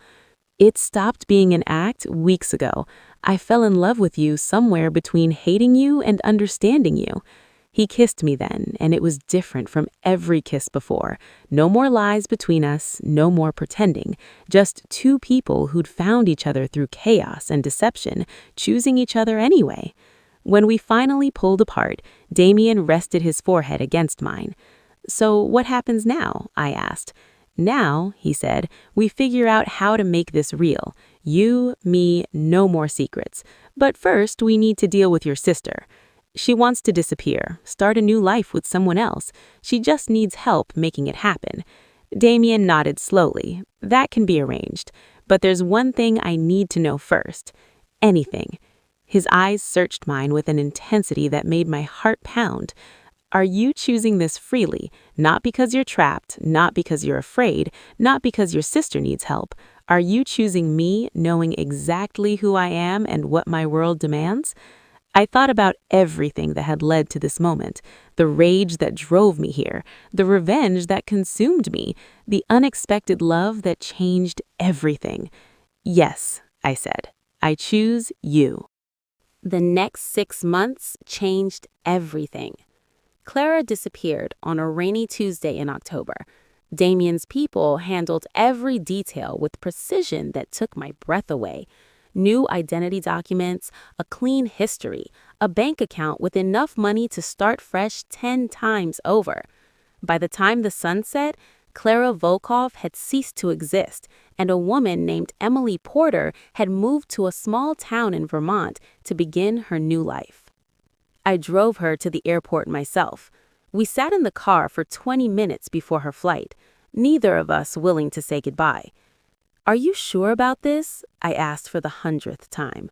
Speaker 1: "It stopped being an act weeks ago. I fell in love with you somewhere between hating you and understanding you." He kissed me then, and it was different from every kiss before. No more lies between us, no more pretending. Just 2 people who'd found each other through chaos and deception, choosing each other anyway. When we finally pulled apart, Damien rested his forehead against mine. "So what happens now?" I asked. "Now," he said, "we figure out how to make this real. You, me, no more secrets. But first, we need to deal with your sister. She wants to disappear, start a new life with someone else. She just needs help making it happen." Damien nodded slowly. "That can be arranged. But there's one thing I need to know first. Anything." His eyes searched mine with an intensity that made my heart pound. "Are you choosing this freely, not because you're trapped, not because you're afraid, not because your sister needs help? Are you choosing me, knowing exactly who I am and what my world demands?" I thought about everything that had led to this moment, the rage that drove me here, the revenge that consumed me, the unexpected love that changed everything. "Yes," I said, "I choose you." The next 6 months changed everything. Clara disappeared on a rainy Tuesday in October. Damien's people handled every detail with precision that took my breath away. New identity documents, a clean history, a bank account with enough money to start fresh 10 times over. By the time the sun set, Clara Volkov had ceased to exist, and a woman named Emily Porter had moved to a small town in Vermont to begin her new life. I drove her to the airport myself. We sat in the car for 20 minutes before her flight, neither of us willing to say goodbye. "Are you sure about this?" I asked for the 100th time.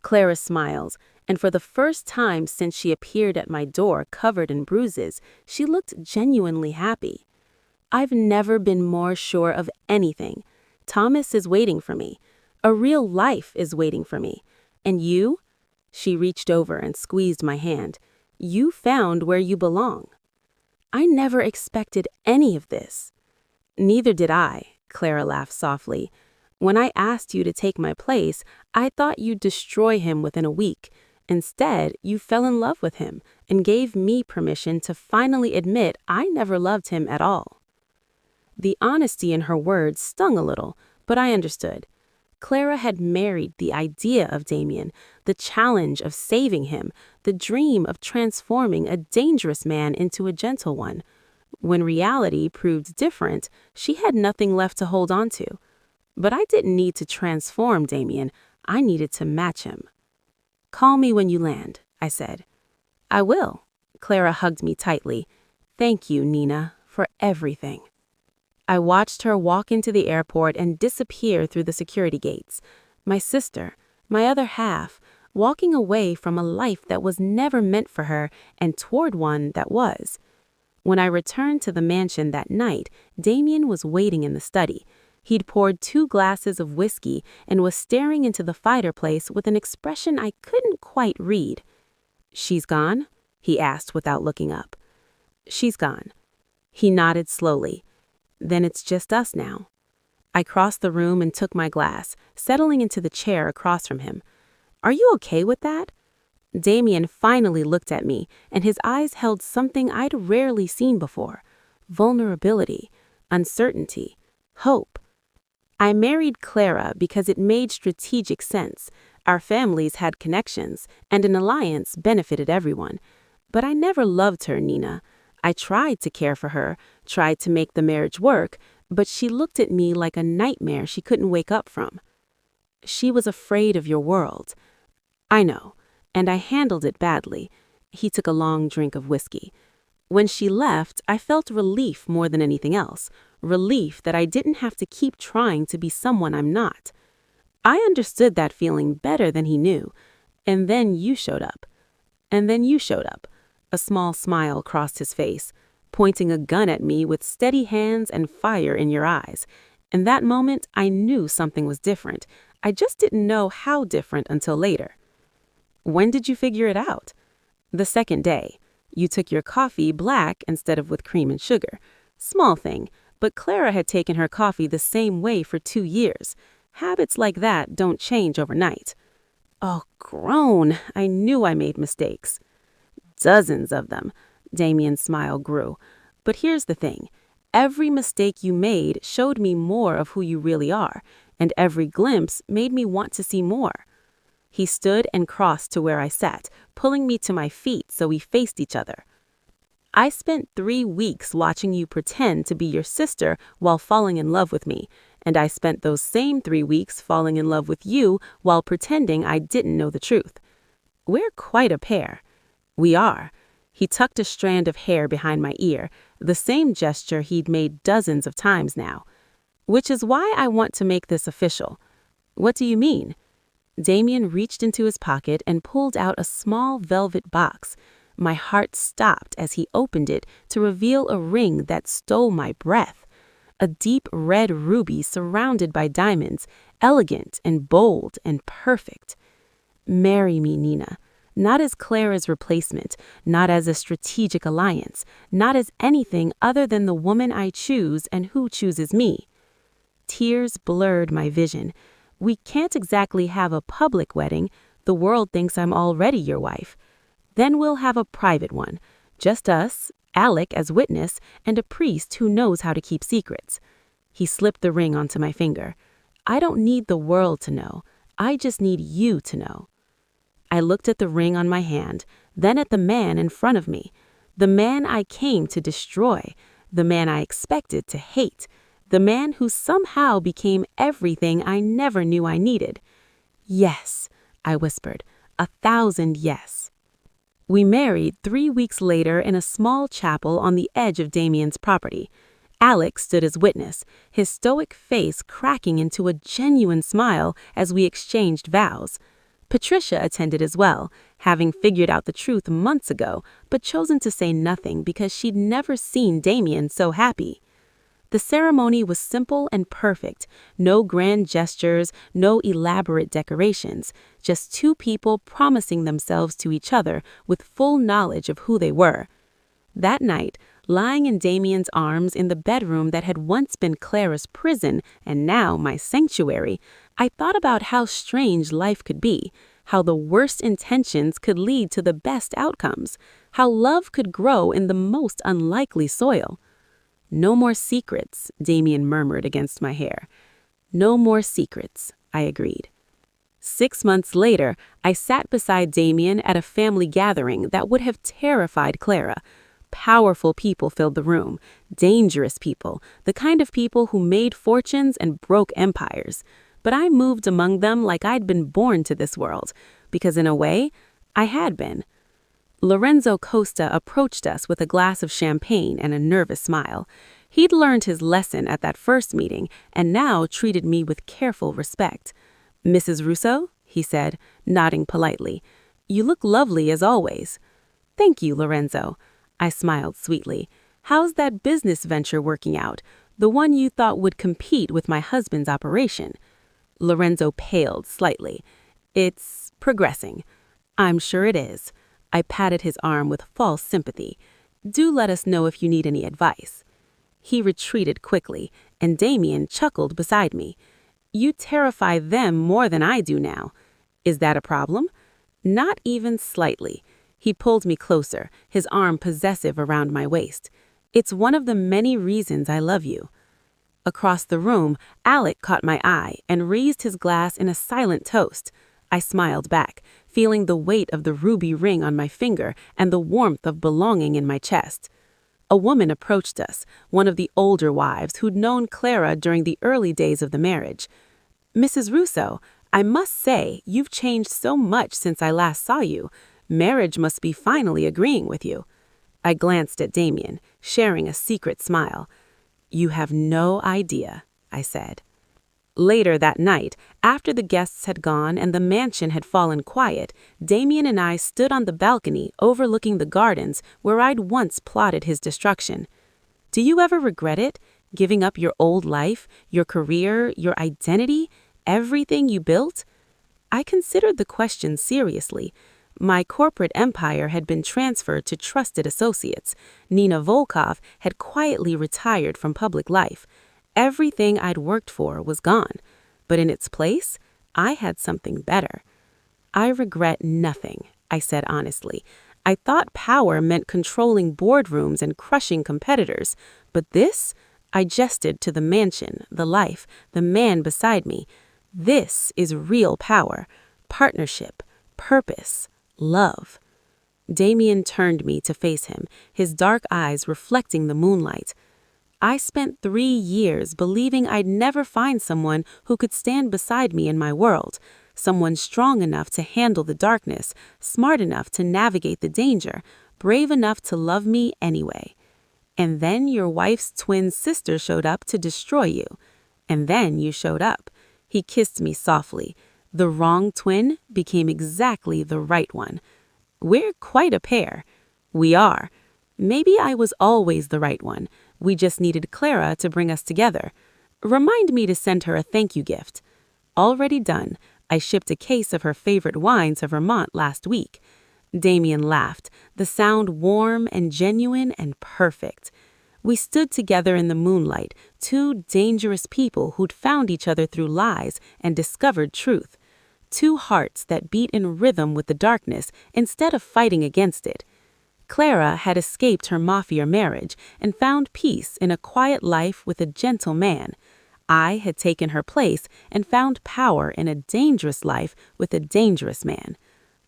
Speaker 1: Clara smiles, and for the first time since she appeared at my door covered in bruises, she looked genuinely happy. "I've never been more sure of anything. Thomas is waiting for me. A real life is waiting for me. And you?" She reached over and squeezed my hand. "You found where you belong." "I never expected any of this." "Neither did I," Clara laughed softly. "When I asked you to take my place, I thought you'd destroy him within a week. Instead, you fell in love with him and gave me permission to finally admit I never loved him at all." The honesty in her words stung a little, but I understood. Clara had married the idea of Damien, the challenge of saving him, the dream of transforming a dangerous man into a gentle one. When reality proved different, she had nothing left to hold on to. But I didn't need to transform Damien. I needed to match him. "Call me when you land," I said. "I will." Clara hugged me tightly. "Thank you, Nina, for everything." I watched her walk into the airport and disappear through the security gates. My sister, my other half, walking away from a life that was never meant for her and toward one that was. When I returned to the mansion that night, Damien was waiting in the study. He'd poured 2 glasses of whiskey and was staring into the fireplace with an expression I couldn't quite read. "She's gone?" he asked without looking up. "She's gone." He nodded slowly. "Then it's just us now." I crossed the room and took my glass, settling into the chair across from him. "Are you okay with that?" Damien finally looked at me, and his eyes held something I'd rarely seen before: vulnerability, uncertainty, hope. "I married Clara because it made strategic sense. Our families had connections, and an alliance benefited everyone. But I never loved her, Nina. I tried to care for her, tried to make the marriage work, but she looked at me like a nightmare she couldn't wake up from." "She was afraid of your world." "I know. And I handled it badly." He took a long drink of whiskey. "When she left, I felt relief more than anything else. Relief that I didn't have to keep trying to be someone I'm not." I understood that feeling better than he knew. "And then you showed up." "And then you showed up." A small smile crossed his face, pointing a gun at me with steady hands and fire in your eyes. In that moment, I knew something was different. I just didn't know how different until later. "When did you figure it out?" "The second day. You took your coffee black instead of with cream and sugar. Small thing, but Clara had taken her coffee the same way for 2 years. Habits like that don't change overnight." "Oh, grown. I knew I made mistakes." "Dozens of them." Damien's smile grew. "But here's the thing. Every mistake you made showed me more of who you really are, and every glimpse made me want to see more." He stood and crossed to where I sat, pulling me to my feet so we faced each other. I spent 3 weeks watching you pretend to be your sister while falling in love with me, and I spent those same 3 weeks falling in love with you while pretending I didn't know the truth. We're quite a pair. We are. He tucked a strand of hair behind my ear, the same gesture he'd made dozens of times now. Which is why I want to make this official. What do you mean? Damien reached into his pocket and pulled out a small velvet box. My heart stopped as he opened it to reveal a ring that stole my breath. A deep red ruby surrounded by diamonds, elegant and bold and perfect. Marry me, Nina. Not as Clara's replacement, not as a strategic alliance, not as anything other than the woman I choose and who chooses me. Tears blurred my vision. We can't exactly have a public wedding. The world thinks I'm already your wife. Then we'll have a private one. Just us, Alec as witness, and a priest who knows how to keep secrets. He slipped the ring onto my finger. I don't need the world to know. I just need you to know. I looked at the ring on my hand, then at the man in front of me. The man I came to destroy. The man I expected to hate. The man who somehow became everything I never knew I needed. Yes, I whispered, 1,000 yes. We married 3 weeks later in a small chapel on the edge of Damien's property. Alec stood as witness, his stoic face cracking into a genuine smile as we exchanged vows. Patricia attended as well, having figured out the truth months ago, but chosen to say nothing because she'd never seen Damien so happy. The ceremony was simple and perfect, no grand gestures, no elaborate decorations, just two people promising themselves to each other with full knowledge of who they were. That night, lying in Damien's arms in the bedroom that had once been Clara's prison and now my sanctuary, I thought about how strange life could be, how the worst intentions could lead to the best outcomes, how love could grow in the most unlikely soil. No more secrets, Damien murmured against my hair. No more secrets, I agreed. 6 months later, I sat beside Damien at a family gathering that would have terrified Clara. Powerful people filled the room, dangerous people, the kind of people who made fortunes and broke empires. But I moved among them like I'd been born to this world, because in a way, I had been. Lorenzo Costa approached us with a glass of champagne and a nervous smile. He'd learned his lesson at that first meeting and now treated me with careful respect. "Mrs. Russo," he said, nodding politely, "you look lovely as always." "Thank you, Lorenzo." I smiled sweetly. "How's that business venture working out? The one you thought would compete with my husband's operation?" Lorenzo paled slightly. "It's progressing." "I'm sure it is." I patted his arm with false sympathy. "Do let us know if you need any advice." He retreated quickly, and Damien chuckled beside me. "You terrify them more than I do now." "Is that a problem?" "Not even slightly." He pulled me closer, his arm possessive around my waist. "It's one of the many reasons I love you." Across the room, Alec caught my eye and raised his glass in a silent toast. I smiled back, feeling the weight of the ruby ring on my finger and the warmth of belonging in my chest. A woman approached us, one of the older wives who'd known Clara during the early days of the marriage. "Mrs. Russo, I must say you've changed so much since I last saw you. Marriage must be finally agreeing with you." I glanced at Damien, sharing a secret smile. "You have no idea," I said. Later that night, after the guests had gone and the mansion had fallen quiet, Damien and I stood on the balcony overlooking the gardens where I'd once plotted his destruction. "Do you ever regret it? Giving up your old life, your career, your identity, everything you built?" I considered the question seriously. My corporate empire had been transferred to trusted associates. Nina Volkov had quietly retired from public life. Everything I'd worked for was gone, but in its place, I had something better. "I regret nothing," I said honestly. "I thought power meant controlling boardrooms and crushing competitors, but this," I gestured to the mansion, the life, the man beside me. "This is real power, partnership, purpose, love." Damien turned me to face him, his dark eyes reflecting the moonlight. I spent 3 years believing I'd never find someone who could stand beside me in my world, someone strong enough to handle the darkness, smart enough to navigate the danger, brave enough to love me anyway. And then your wife's twin sister showed up to destroy you. And then you showed up. He kissed me softly. The wrong twin became exactly the right one. We're quite a pair. We are. Maybe I was always the right one. We just needed Clara to bring us together. Remind me to send her a thank you gift. Already done. I shipped a case of her favorite wine to Vermont last week. Damien laughed, the sound warm and genuine and perfect. We stood together in the moonlight, two dangerous people who'd found each other through lies and discovered truth. Two hearts that beat in rhythm with the darkness instead of fighting against it. Clara had escaped her mafia marriage and found peace in a quiet life with a gentle man. I had taken her place and found power in a dangerous life with a dangerous man.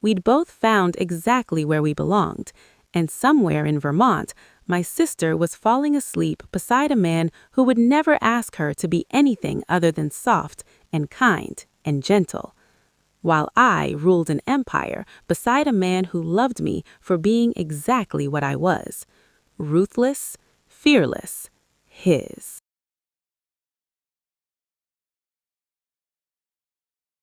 Speaker 1: We'd both found exactly where we belonged, and somewhere in Vermont, my sister was falling asleep beside a man who would never ask her to be anything other than soft and kind and gentle, while I ruled an empire beside a man who loved me for being exactly what I was, ruthless, fearless, his.